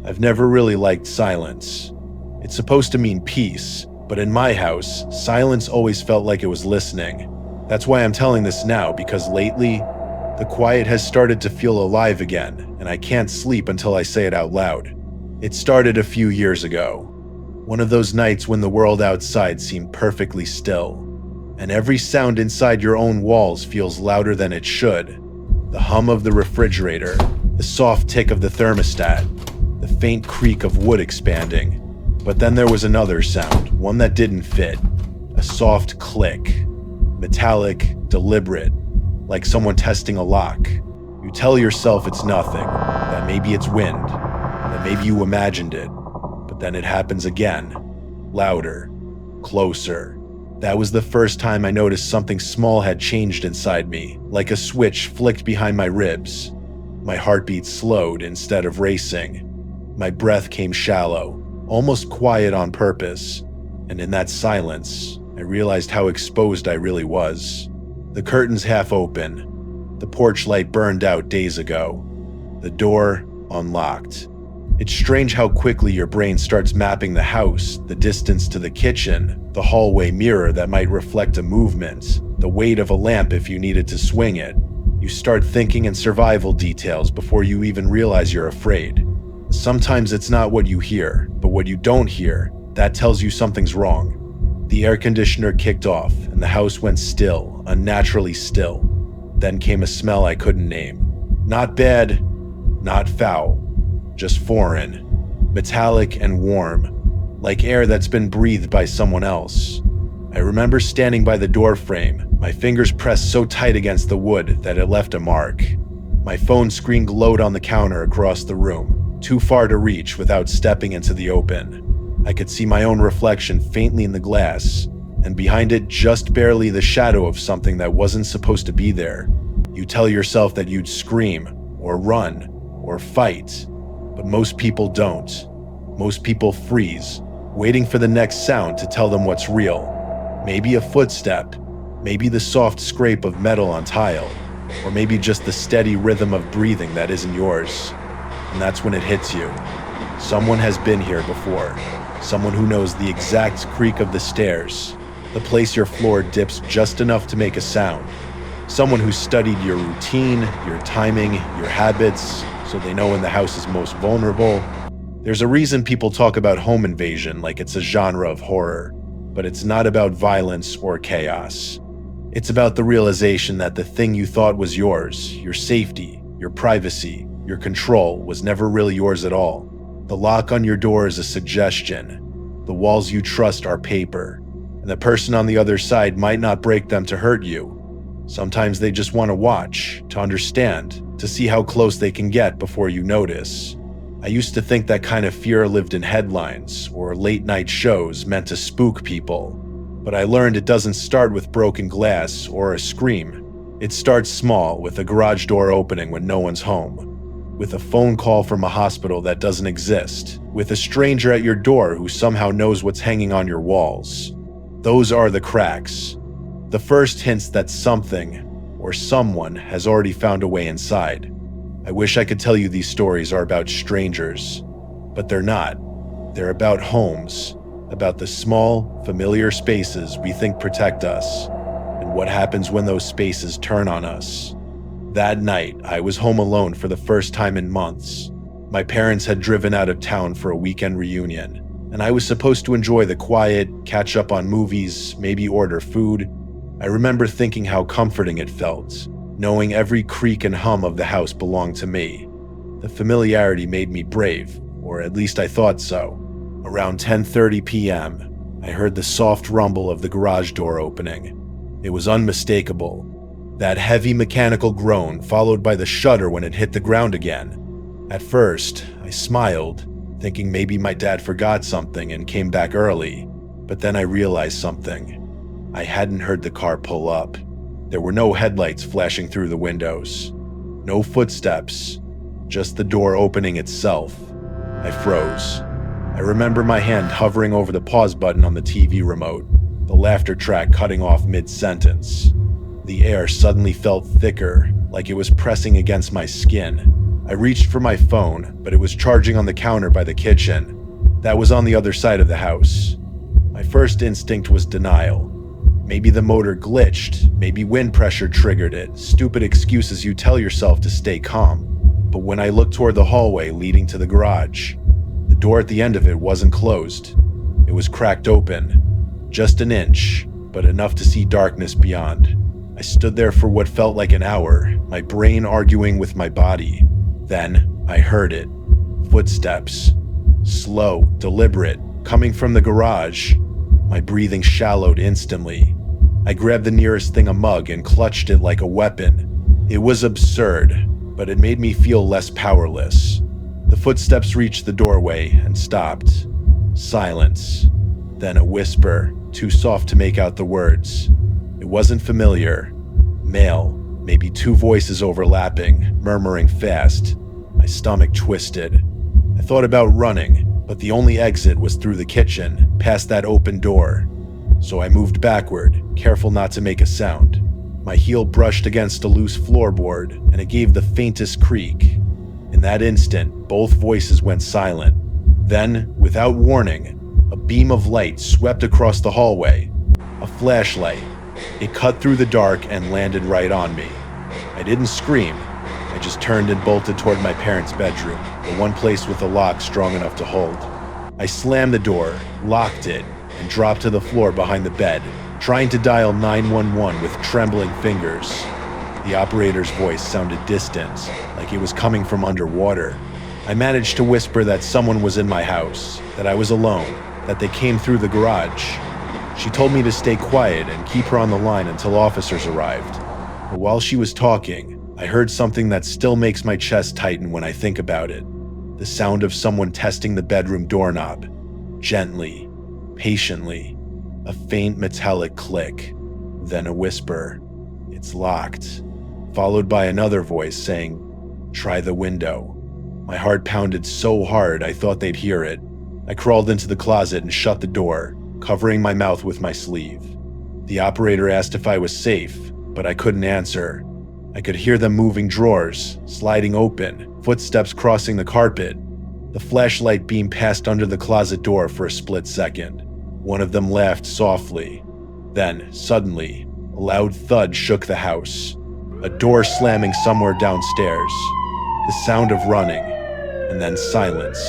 I've never really liked silence. It's supposed to mean peace, but in my house, silence always felt like it was listening. That's why I'm telling this now, because lately, the quiet has started to feel alive again, and I can't sleep until I say it out loud. It started a few years ago. One of those nights when the world outside seemed perfectly still, and every sound inside your own walls feels louder than it should. The hum of the refrigerator, the soft tick of the thermostat, the faint creak of wood expanding. But then there was another sound, one that didn't fit. A soft click. Metallic, deliberate, like someone testing a lock. You tell yourself it's nothing, that maybe it's wind, that maybe you imagined it. But then it happens again. Louder. Closer. That was the first time I noticed something small had changed inside me, like a switch flicked behind my ribs. My heartbeat slowed instead of racing. My breath came shallow, almost quiet on purpose. And in that silence, I realized how exposed I really was. The curtains half open. The porch light burned out days ago. The door unlocked. It's strange how quickly your brain starts mapping the house, the distance to the kitchen, the hallway mirror that might reflect a movement, the weight of a lamp if you needed to swing it. You start thinking in survival details before you even realize you're afraid. Sometimes it's not what you hear, but what you don't hear, that tells you something's wrong. The air conditioner kicked off, and the house went still, unnaturally still. Then came a smell I couldn't name. Not bad, not foul. Just foreign, metallic and warm, like air that's been breathed by someone else. I remember standing by the door frame, my fingers pressed so tight against the wood that it left a mark. My phone screen glowed on the counter across the room, too far to reach without stepping into the open. I could see my own reflection faintly in the glass, and behind it just barely the shadow of something that wasn't supposed to be there. You tell yourself that you'd scream, or run, or fight. But most people don't. Most people freeze, waiting for the next sound to tell them what's real. Maybe a footstep, maybe the soft scrape of metal on tile, or maybe just the steady rhythm of breathing that isn't yours. And that's when it hits you. Someone has been here before. Someone who knows the exact creak of the stairs, the place your floor dips just enough to make a sound. Someone who studied your routine, your timing, your habits, so they know when the house is most vulnerable. There's a reason people talk about home invasion like it's a genre of horror, but it's not about violence or chaos. It's about the realization that the thing you thought was yours, your safety, your privacy, your control, was never really yours at all. The lock on your door is a suggestion. The walls you trust are paper, and the person on the other side might not break them to hurt you. Sometimes they just want to watch, to understand, to see how close they can get before you notice. I used to think that kind of fear lived in headlines or late-night shows meant to spook people, but I learned it doesn't start with broken glass or a scream. It starts small, with a garage door opening when no one's home, with a phone call from a hospital that doesn't exist, with a stranger at your door who somehow knows what's hanging on your walls. Those are the cracks. The first hints that something or someone has already found a way inside. I wish I could tell you these stories are about strangers, but they're not. They're about homes, about the small, familiar spaces we think protect us, and what happens when those spaces turn on us. That night, I was home alone for the first time in months. My parents had driven out of town for a weekend reunion, and I was supposed to enjoy the quiet, catch up on movies, maybe order food. I remember thinking how comforting it felt, knowing every creak and hum of the house belonged to me. The familiarity made me brave, or at least I thought so. Around 10:30 p.m., I heard the soft rumble of the garage door opening. It was unmistakable. That heavy mechanical groan followed by the shudder when it hit the ground again. At first, I smiled, thinking maybe my dad forgot something and came back early. But then I realized something. I hadn't heard the car pull up. There were no headlights flashing through the windows. No footsteps, just the door opening itself. I froze. I remember my hand hovering over the pause button on the TV remote, the laughter track cutting off mid-sentence. The air suddenly felt thicker, like it was pressing against my skin. I reached for my phone, but it was charging on the counter by the kitchen. That was on the other side of the house. My first instinct was denial. Maybe the motor glitched, maybe wind pressure triggered it, stupid excuses you tell yourself to stay calm. But when I looked toward the hallway leading to the garage, the door at the end of it wasn't closed. It was cracked open, just an inch, but enough to see darkness beyond. I stood there for what felt like an hour, my brain arguing with my body. Then I heard it. Footsteps. Slow, deliberate, coming from the garage. My breathing shallowed instantly. I grabbed the nearest thing, a mug, and clutched it like a weapon. It was absurd, but it made me feel less powerless. The footsteps reached the doorway and stopped. Silence. Then a whisper, too soft to make out the words. It wasn't familiar. Male, maybe two voices overlapping, murmuring fast. My stomach twisted. I thought about running, but the only exit was through the kitchen, past that open door. So I moved backward, careful not to make a sound. My heel brushed against a loose floorboard, and it gave the faintest creak. In that instant, both voices went silent. Then, without warning, a beam of light swept across the hallway. A flashlight. It cut through the dark and landed right on me. I didn't scream. I just turned and bolted toward my parents' bedroom, the one place with a lock strong enough to hold. I slammed the door, locked it, and dropped to the floor behind the bed, trying to dial 911 with trembling fingers. The operator's voice sounded distant, like it was coming from underwater. I managed to whisper that someone was in my house, that I was alone, that they came through the garage. She told me to stay quiet and keep her on the line until officers arrived. But while she was talking, I heard something that still makes my chest tighten when I think about it. The sound of someone testing the bedroom doorknob. Gently, patiently. A faint metallic click. Then a whisper. "It's locked." Followed by another voice saying, "Try the window." My heart pounded so hard I thought they'd hear it. I crawled into the closet and shut the door, covering my mouth with my sleeve. The operator asked if I was safe, but I couldn't answer. I could hear them moving drawers, sliding open, footsteps crossing the carpet. The flashlight beam passed under the closet door for a split second. One of them laughed softly. Then, suddenly, a loud thud shook the house. A door slamming somewhere downstairs. The sound of running, and then silence.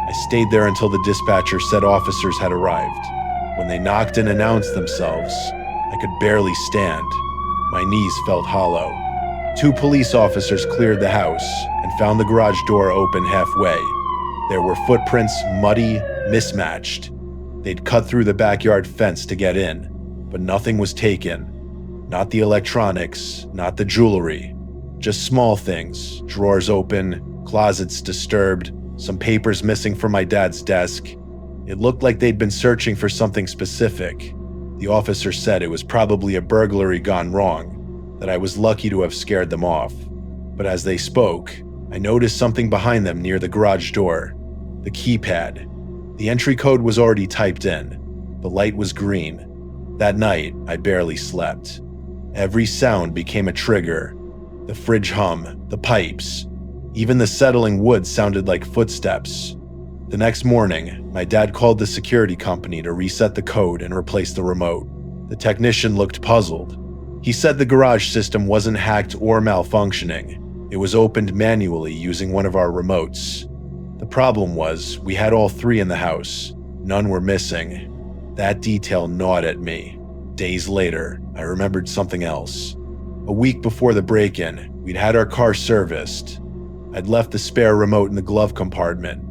I stayed there until the dispatcher said officers had arrived. When they knocked and announced themselves, I could barely stand. My knees felt hollow. 2 police officers cleared the house and found the garage door open halfway. There were footprints, muddy, mismatched. They'd cut through the backyard fence to get in, but nothing was taken. Not the electronics, not the jewelry. Just small things, drawers open, closets disturbed, some papers missing from my dad's desk. It looked like they'd been searching for something specific. The officer said it was probably a burglary gone wrong, that I was lucky to have scared them off. But as they spoke, I noticed something behind them near the garage door. The keypad. The entry code was already typed in. The light was green. That night, I barely slept. Every sound became a trigger. The fridge hum, the pipes. Even the settling wood sounded like footsteps. The next morning, my dad called the security company to reset the code and replace the remote. The technician looked puzzled. He said the garage system wasn't hacked or malfunctioning. It was opened manually using one of our remotes. The problem was, we had all 3 in the house. None were missing. That detail gnawed at me. Days later, I remembered something else. A week before the break-in, we'd had our car serviced. I'd left the spare remote in the glove compartment.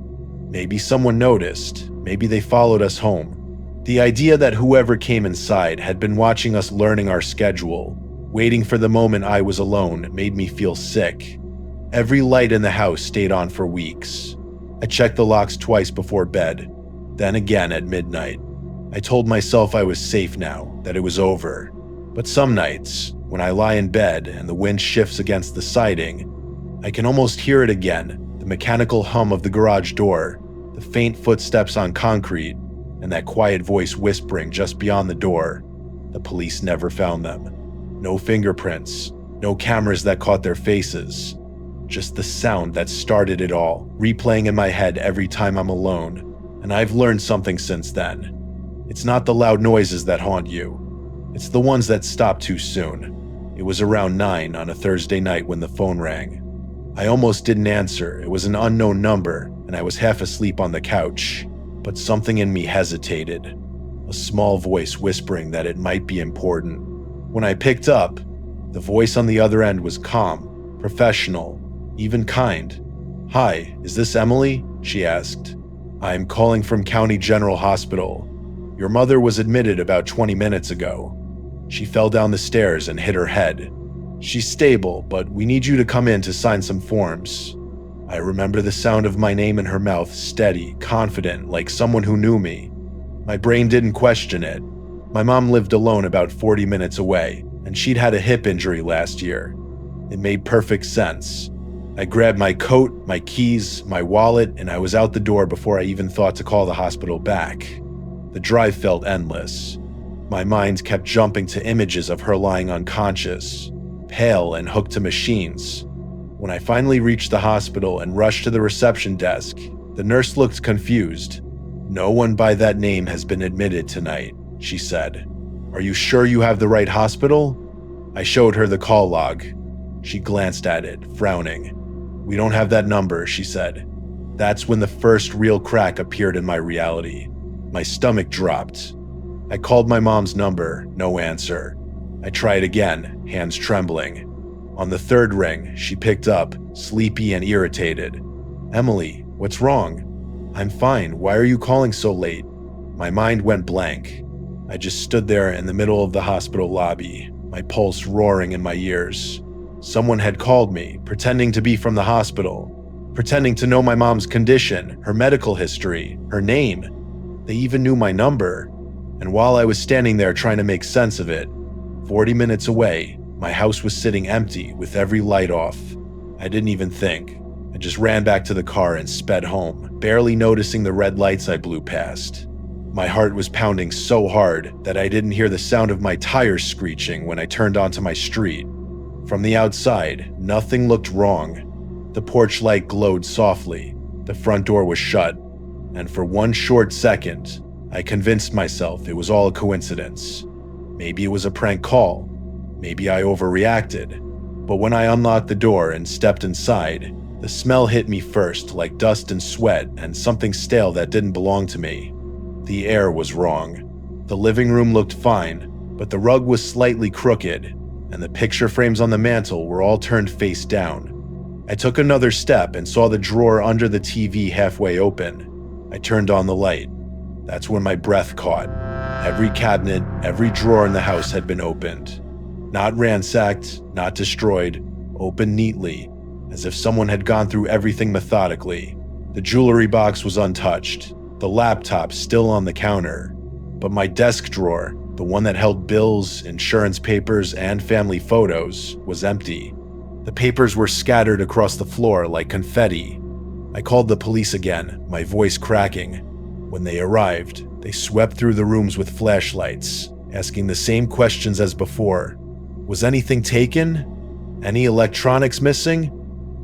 Maybe someone noticed. Maybe they followed us home. The idea that whoever came inside had been watching us learning our schedule, waiting for the moment I was alone, made me feel sick. Every light in the house stayed on for weeks. I checked the locks twice before bed, then again at midnight. I told myself I was safe now, that it was over. But some nights, when I lie in bed and the wind shifts against the siding, I can almost hear it again, the mechanical hum of the garage door, the faint footsteps on concrete, and that quiet voice whispering just beyond the door. The police never found them. No fingerprints, no cameras that caught their faces. just the sound that started it all, replaying in my head every time I'm alone. And I've learned something since then. It's not the loud noises that haunt you. It's the ones that stop too soon. It was around 9 on a Thursday night when the phone rang. I almost didn't answer. It was an unknown number, and I was half asleep on the couch. But something in me hesitated. A small voice whispering that it might be important. When I picked up, the voice on the other end was calm, professional, even kind. "Hi, is this Emily?" she asked. "I'm calling from County General Hospital. Your mother was admitted about 20 minutes ago. She fell down the stairs and hit her head. She's stable, but we need you to come in to sign some forms." I remember the sound of my name in her mouth, steady, confident, like someone who knew me. My brain didn't question it. My mom lived alone about 40 minutes away, and she'd had a hip injury last year. It made perfect sense. I grabbed my coat, my keys, my wallet, and I was out the door before I even thought to call the hospital back. The drive felt endless. My mind kept jumping to images of her lying unconscious, pale and hooked to machines. When I finally reached the hospital and rushed to the reception desk, the nurse looked confused. "No one by that name has been admitted tonight," she said. "Are you sure you have the right hospital?" I showed her the call log. She glanced at it, frowning. "We don't have that number," she said. That's when the first real crack appeared in my reality. My stomach dropped. I called my mom's number, no answer. I tried again, hands trembling. On the third ring, she picked up, sleepy and irritated. "Emily, what's wrong?" "I'm fine. Why are you calling so late?" My mind went blank. I just stood there in the middle of the hospital lobby, my pulse roaring in my ears. Someone had called me, pretending to be from the hospital, pretending to know my mom's condition, her medical history, her name. They even knew my number. And while I was standing there trying to make sense of it, 40 minutes away, my house was sitting empty with every light off. I didn't even think. I just ran back to the car and sped home, barely noticing the red lights I blew past. My heart was pounding so hard that I didn't hear the sound of my tires screeching when I turned onto my street. From the outside, nothing looked wrong. The porch light glowed softly, the front door was shut, and for one short second, I convinced myself it was all a coincidence. Maybe it was a prank call. Maybe I overreacted. But when I unlocked the door and stepped inside, the smell hit me first like dust and sweat and something stale that didn't belong to me. The air was wrong. The living room looked fine, but the rug was slightly crooked, and the picture frames on the mantel were all turned face down. I took another step and saw the drawer under the TV halfway open. I turned on the light. That's when my breath caught. Every cabinet, every drawer in the house had been opened. Not ransacked, not destroyed, opened neatly, as if someone had gone through everything methodically. The jewelry box was untouched, the laptop still on the counter, but my desk drawer, the one that held bills, insurance papers, and family photos, was empty. The papers were scattered across the floor like confetti. I called the police again, my voice cracking. When they arrived, they swept through the rooms with flashlights, asking the same questions as before. Was anything taken? Any electronics missing?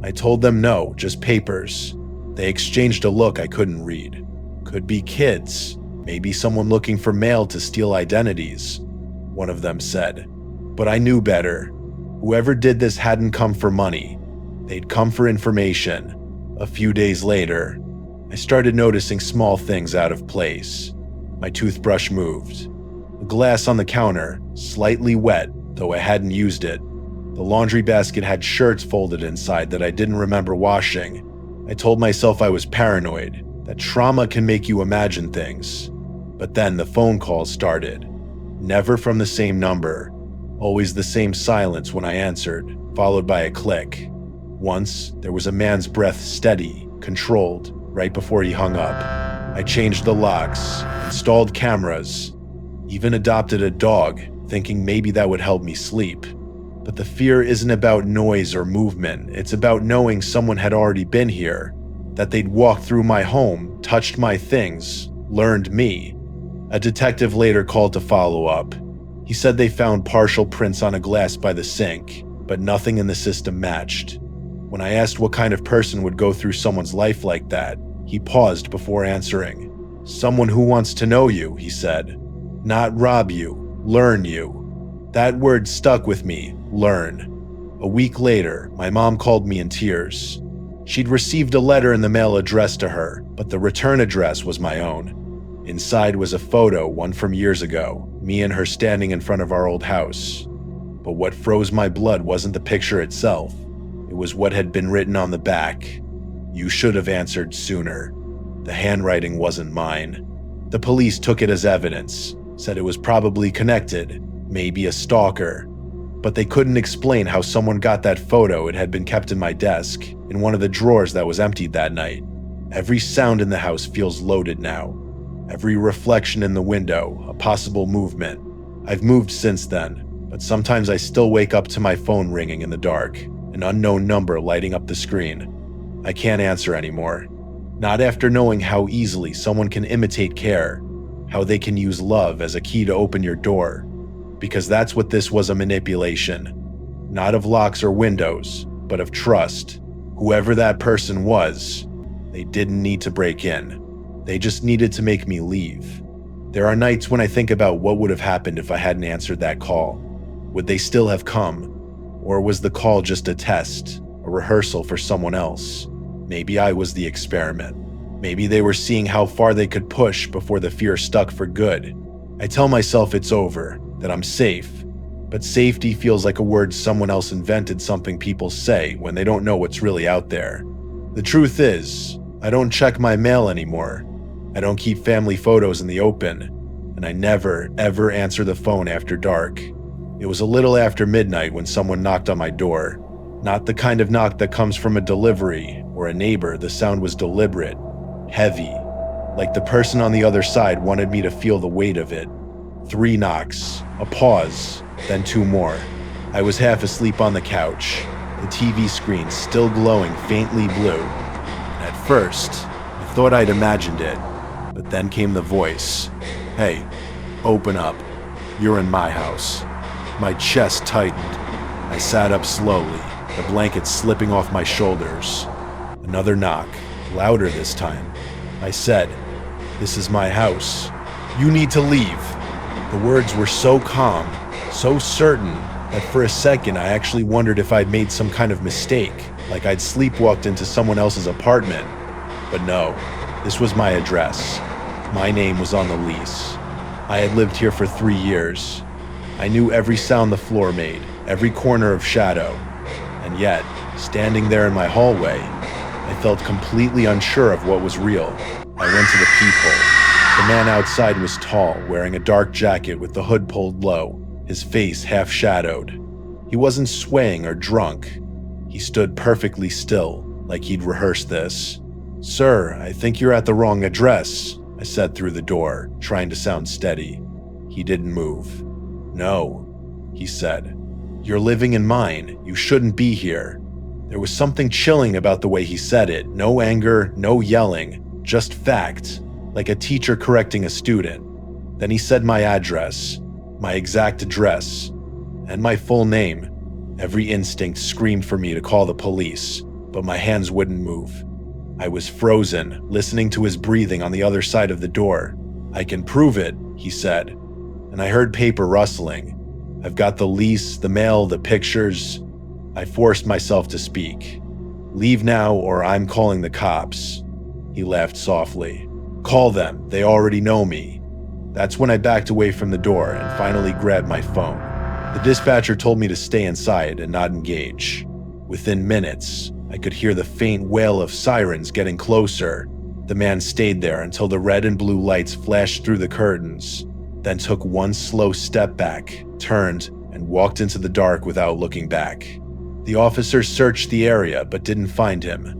I told them no, just papers. They exchanged a look I couldn't read. Could be kids, maybe someone looking for mail to steal identities, one of them said. But I knew better. Whoever did this hadn't come for money. They'd come for information. A few days later, I started noticing small things out of place. My toothbrush moved. The glass on the counter, slightly wet, though I hadn't used it. The laundry basket had shirts folded inside that I didn't remember washing. I told myself I was paranoid, that trauma can make you imagine things. But then the phone calls started. Never from the same number. Always the same silence when I answered, followed by a click. Once, there was a man's breath steady, controlled, right before he hung up. I changed the locks, installed cameras, even adopted a dog, thinking maybe that would help me sleep. But the fear isn't about noise or movement, it's about knowing someone had already been here, that they'd walked through my home, touched my things, learned me. A detective later called to follow up. He said they found partial prints on a glass by the sink, but nothing in the system matched. When I asked what kind of person would go through someone's life like that, he paused before answering. Someone who wants to know you, he said. Not rob you, learn you. That word stuck with me, learn. A week later, my mom called me in tears. She'd received a letter in the mail addressed to her, but the return address was my own. Inside was a photo, one from years ago, me and her standing in front of our old house. But what froze my blood wasn't the picture itself. It was what had been written on the back. You should have answered sooner. The handwriting wasn't mine. The police took it as evidence, said it was probably connected, maybe a stalker. But they couldn't explain how someone got that photo. It had been kept in my desk, in one of the drawers that was emptied that night. Every sound in the house feels loaded now. Every reflection in the window, a possible movement. I've moved since then, but sometimes I still wake up to my phone ringing in the dark, an unknown number lighting up the screen. I can't answer anymore. Not after knowing how easily someone can imitate care, how they can use love as a key to open your door. Because that's what this was, a manipulation. Not of locks or windows, but of trust. Whoever that person was, they didn't need to break in. They just needed to make me leave. There are nights when I think about what would have happened if I hadn't answered that call. Would they still have come? Or was the call just a test, a rehearsal for someone else? Maybe I was the experiment. Maybe they were seeing how far they could push before the fear stuck for good. I tell myself it's over, that I'm safe. But safety feels like a word someone else invented, something people say when they don't know what's really out there. The truth is, I don't check my mail anymore. I don't keep family photos in the open. And I never, ever answer the phone after dark. It was a little after midnight when someone knocked on my door. Not the kind of knock that comes from a delivery or a neighbor. The sound was deliberate, heavy, like the person on the other side wanted me to feel the weight of it. 3 knocks, a pause, then 2 more. I was half asleep on the couch, the TV screen still glowing faintly blue. And at first, I thought I'd imagined it, but then came the voice. Hey, open up. You're in my house. My chest tightened. I sat up slowly, the blanket slipping off my shoulders. Another knock, louder this time. I said, "This is my house. You need to leave." The words were so calm, so certain, that for a second I actually wondered if I'd made some kind of mistake, like I'd sleepwalked into someone else's apartment. But no, this was my address. My name was on the lease. I had lived here for 3 years. I knew every sound the floor made, every corner of shadow. And yet, standing there in my hallway, I felt completely unsure of what was real. I went to the peephole. The man outside was tall, wearing a dark jacket with the hood pulled low, his face half shadowed. He wasn't swaying or drunk. He stood perfectly still, like he'd rehearsed this. "Sir, I think you're at the wrong address," I said through the door, trying to sound steady. He didn't move. "No," he said. "You're living in mine. You shouldn't be here." There was something chilling about the way he said it. No anger, no yelling, just fact, like a teacher correcting a student. Then he said my address, my exact address, and my full name. Every instinct screamed for me to call the police, but my hands wouldn't move. I was frozen, listening to his breathing on the other side of the door. "I can prove it," he said, and I heard paper rustling. "I've got the lease, the mail, the pictures." I forced myself to speak. "Leave now or I'm calling the cops." He laughed softly. "Call them, they already know me." That's when I backed away from the door and finally grabbed my phone. The dispatcher told me to stay inside and not engage. Within minutes, I could hear the faint wail of sirens getting closer. The man stayed there until the red and blue lights flashed through the curtains, then took one slow step back, turned, and walked into the dark without looking back. The officers searched the area but didn't find him.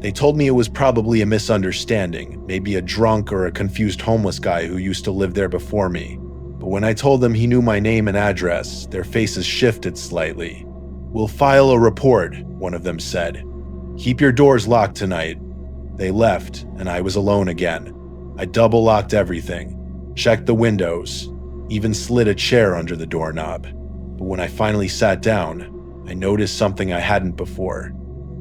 They told me it was probably a misunderstanding, maybe a drunk or a confused homeless guy who used to live there before me. But when I told them he knew my name and address, their faces shifted slightly. "We'll file a report," one of them said. "Keep your doors locked tonight." They left, and I was alone again. I double-locked everything, checked the windows, even slid a chair under the doorknob. But when I finally sat down, I noticed something I hadn't before.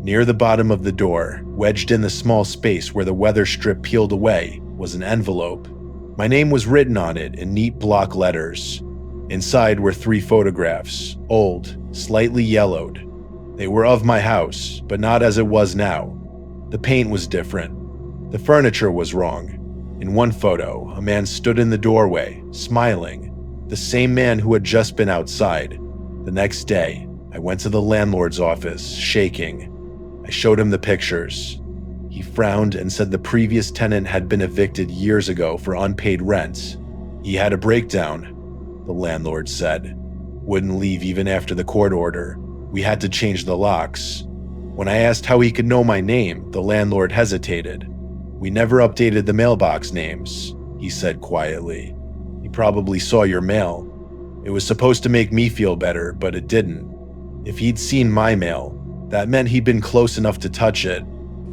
Near the bottom of the door, wedged in the small space where the weather strip peeled away, was an envelope. My name was written on it in neat block letters. Inside were 3 photographs, old, slightly yellowed. They were of my house, but not as it was now. The paint was different. The furniture was wrong. In one photo, a man stood in the doorway, smiling, the same man who had just been outside. The next day, I went to the landlord's office, shaking. I showed him the pictures. He frowned and said the previous tenant had been evicted years ago for unpaid rent. He had a breakdown, the landlord said. Wouldn't leave even after the court order. We had to change the locks. When I asked how he could know my name, the landlord hesitated. We never updated the mailbox names, he said quietly. He probably saw your mail. It was supposed to make me feel better, but it didn't. If he'd seen my mail, that meant he'd been close enough to touch it.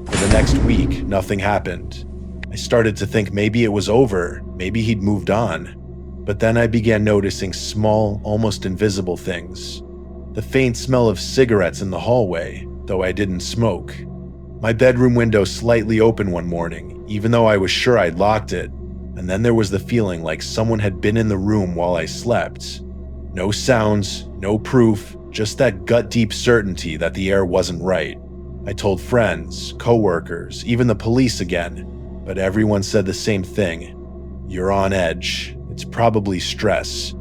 For the next week, nothing happened. I started to think maybe it was over, maybe he'd moved on. But then I began noticing small, almost invisible things. The faint smell of cigarettes in the hallway, though I didn't smoke. My bedroom window slightly open one morning, even though I was sure I'd locked it. And then there was the feeling like someone had been in the room while I slept. No sounds, no proof, just that gut-deep certainty that the air wasn't right. I told friends, coworkers, even the police again, but everyone said the same thing. You're on edge. It's probably stress.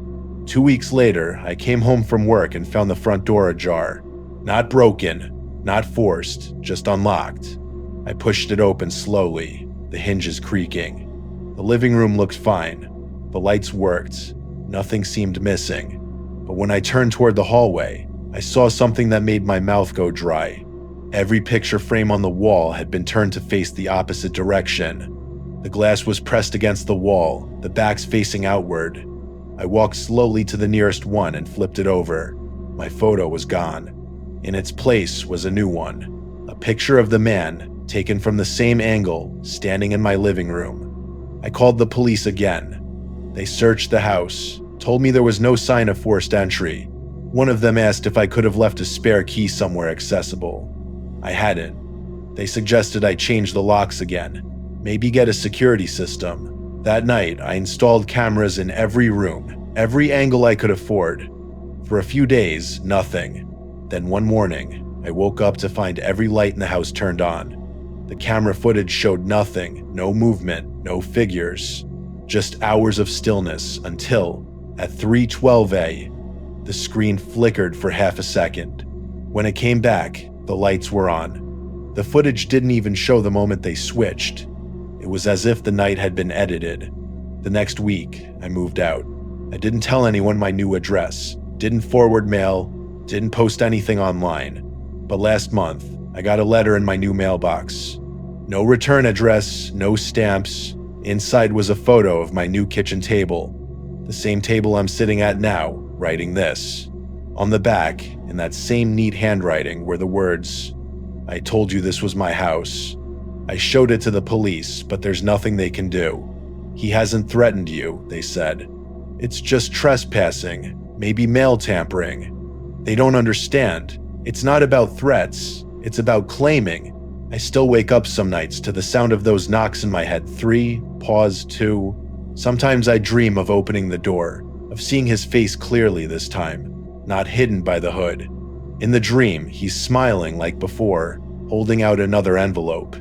2 weeks later, I came home from work and found the front door ajar. Not broken, not forced, just unlocked. I pushed it open slowly, the hinges creaking. The living room looked fine. The lights worked. Nothing seemed missing. But when I turned toward the hallway, I saw something that made my mouth go dry. Every picture frame on the wall had been turned to face the opposite direction. The glass was pressed against the wall, the backs facing outward. I walked slowly to the nearest one and flipped it over. My photo was gone. In its place was a new one, a picture of the man, taken from the same angle, standing in my living room. I called the police again. They searched the house, told me there was no sign of forced entry. One of them asked if I could have left a spare key somewhere accessible. I hadn't. They suggested I change the locks again, maybe get a security system. That night, I installed cameras in every room, every angle I could afford. For a few days, nothing. Then one morning, I woke up to find every light in the house turned on. The camera footage showed nothing, no movement, no figures. Just hours of stillness until, at 3:12 a.m., the screen flickered for half a second. When it came back, the lights were on. The footage didn't even show the moment they switched. It was as if the night had been edited. The next week, I moved out. I didn't tell anyone my new address, didn't forward mail, didn't post anything online. But last month, I got a letter in my new mailbox. No return address, no stamps. Inside was a photo of my new kitchen table. The same table I'm sitting at now, writing this. On the back, in that same neat handwriting, were the words, "I told you this was my house." I showed it to the police, but there's nothing they can do. "He hasn't threatened you," they said. "It's just trespassing, maybe mail tampering." They don't understand. It's not about threats, it's about claiming. I still wake up some nights to the sound of those knocks in my head. 3, pause, 2. Sometimes I dream of opening the door, of seeing his face clearly this time, not hidden by the hood. In the dream, he's smiling like before, holding out another envelope.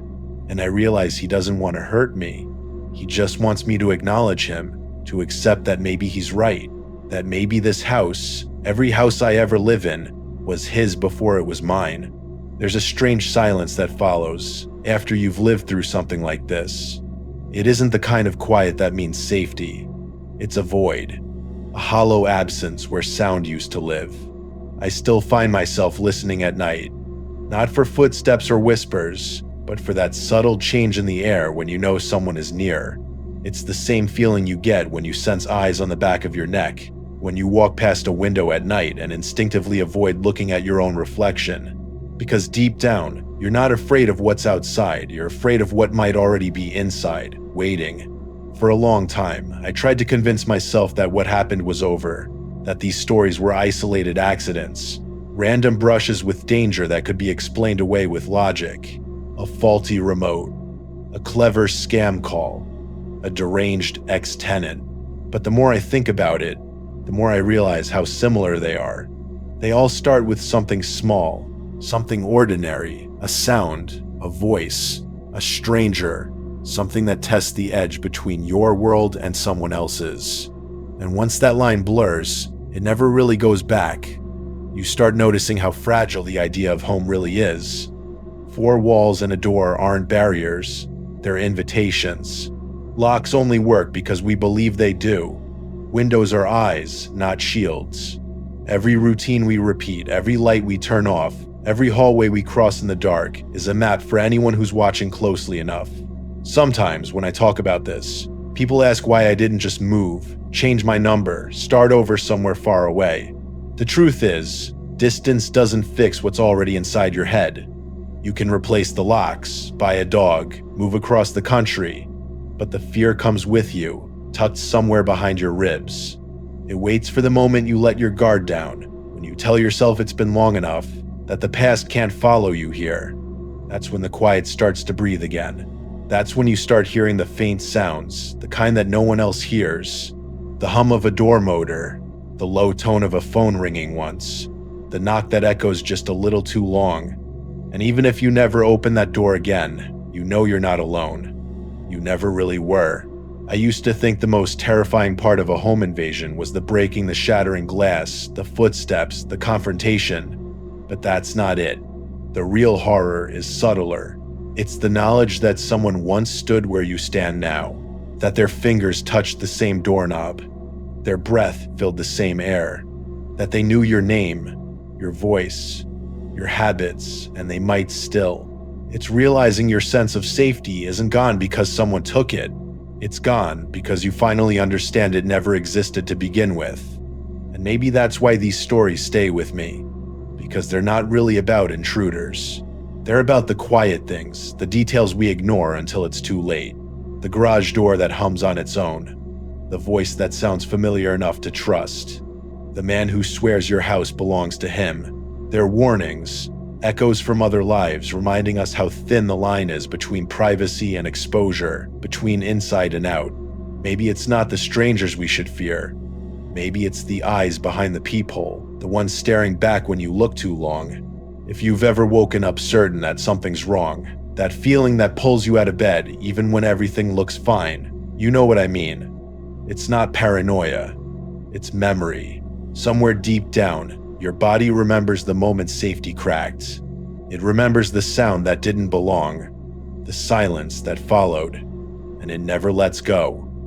And I realize he doesn't want to hurt me. He just wants me to acknowledge him, to accept that maybe he's right, that maybe this house, every house I ever live in, was his before it was mine. There's a strange silence that follows after you've lived through something like this. It isn't the kind of quiet that means safety. It's a void, a hollow absence where sound used to live. I still find myself listening at night, not for footsteps or whispers, but for that subtle change in the air when you know someone is near. It's the same feeling you get when you sense eyes on the back of your neck, when you walk past a window at night and instinctively avoid looking at your own reflection. Because deep down, you're not afraid of what's outside, you're afraid of what might already be inside, waiting. For a long time, I tried to convince myself that what happened was over, that these stories were isolated accidents, Random brushes with danger that could be explained away with logic. A faulty remote. A clever scam call. A deranged ex-tenant. But the more I think about it, the more I realize how similar they are. They all start with something small, something ordinary, a sound, a voice, a stranger, something that tests the edge between your world and someone else's. And once that line blurs, it never really goes back. You start noticing how fragile the idea of home really is. Four walls and a door aren't barriers, they're invitations. Locks only work because we believe they do. Windows are eyes, not shields. Every routine we repeat, every light we turn off, every hallway we cross in the dark is a map for anyone who's watching closely enough. Sometimes, when I talk about this, people ask why I didn't just move, change my number, start over somewhere far away. The truth is, distance doesn't fix what's already inside your head. You can replace the locks, buy a dog, move across the country, but the fear comes with you, tucked somewhere behind your ribs. It waits for the moment you let your guard down, when you tell yourself it's been long enough, that the past can't follow you here. That's when the quiet starts to breathe again. That's when you start hearing the faint sounds, the kind that no one else hears. The hum of a door motor, the low tone of a phone ringing once, the knock that echoes just a little too long. And even if you never open that door again, you know you're not alone. You never really were. I used to think the most terrifying part of a home invasion was the breaking, the shattering glass, the footsteps, the confrontation. But that's not it. The real horror is subtler. It's the knowledge that someone once stood where you stand now, that their fingers touched the same doorknob, their breath filled the same air, that they knew your name, your voice, your habits, and they might still. It's realizing your sense of safety isn't gone because someone took it. It's gone because you finally understand it never existed to begin with. And maybe that's why these stories stay with me, because they're not really about intruders. They're about the quiet things, the details we ignore until it's too late. The garage door that hums on its own. The voice that sounds familiar enough to trust. The man who swears your house belongs to him. They're warnings, echoes from other lives reminding us how thin the line is between privacy and exposure, between inside and out. Maybe it's not the strangers we should fear. Maybe it's the eyes behind the peephole, the ones staring back when you look too long. If you've ever woken up certain that something's wrong, that feeling that pulls you out of bed even when everything looks fine, you know what I mean. It's not paranoia. It's memory. Somewhere deep down, your body remembers the moment safety cracked. It remembers the sound that didn't belong, the silence that followed, and it never lets go.